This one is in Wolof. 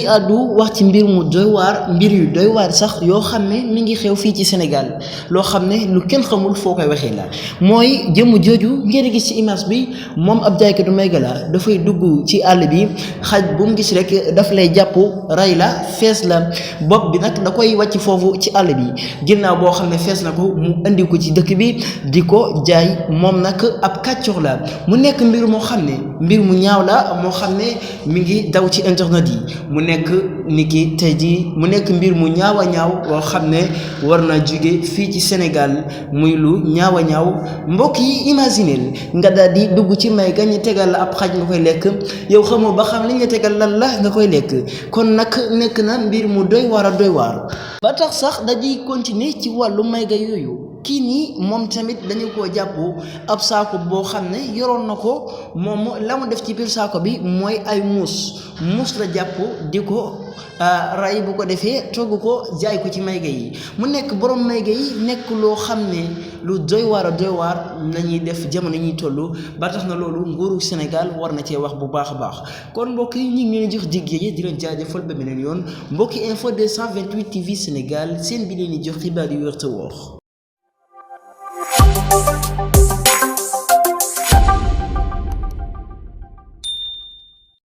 dañuy àddu wax ci mbir mu doy waar mbir yu doy waar sax yoo xam ne mi ngi xew fii ci Sénégal loo xam ne lu kenn xamul foo koy waxee la mooy jëmm jooju ngeen gis ci image bi moom ab jaaykatu mayga la dafay dugg ci àll bi xaj bu mu gis rek daf lay jàpp rey la fees la bopp bi nag da koy wàcc foofu ci àll bi ginnaaw boo xam ne fees na ko mu indi ko ci dëkk bi di ko jaay moom nag ab kàccoor la mu nekk mbir moo xam ne mbir mu ñaaw la moo xam ne mi ngi daw ci internet yi mu nekk niki tey jii mu nekk mbir mu ñaaw a ñaaw boo xam ne war na jóge fii ci Sénégal muy lu ñaaw a ñaaw mbokk yi imaginer nga daal di dugg ci may ga ñu tegal la ab xaj nga koy lekk yow xamoo ba xam li ñu tegal lan la nga koy lekk kon nag nekk na mbir mu doy waar a doy waar ba tax sax dañuy continuer ci wàllu may ga yooyu kii nii moom tamit dañu koo jàpp ab saako boo xam ne yoroon na ko moom la mu def ci biir saako bi mooy ay muus la jàpp di ko ray bu ko defee togg ko jaay ko ci mayga yi mu nekk borom mayga yi nekk loo xam ne lu doy waar a doy waar la ñuy def jamono ñuy toll ba tax na loolu nguuru Sénégal war na cee wax bu baax a baax kon mbokk yi ñu ngi leen jox dig yi di leen jaajëfal ba beneen yoon mbokki info 228 TV Sénégal seen bi leen di jox xibaar yu wér te wóor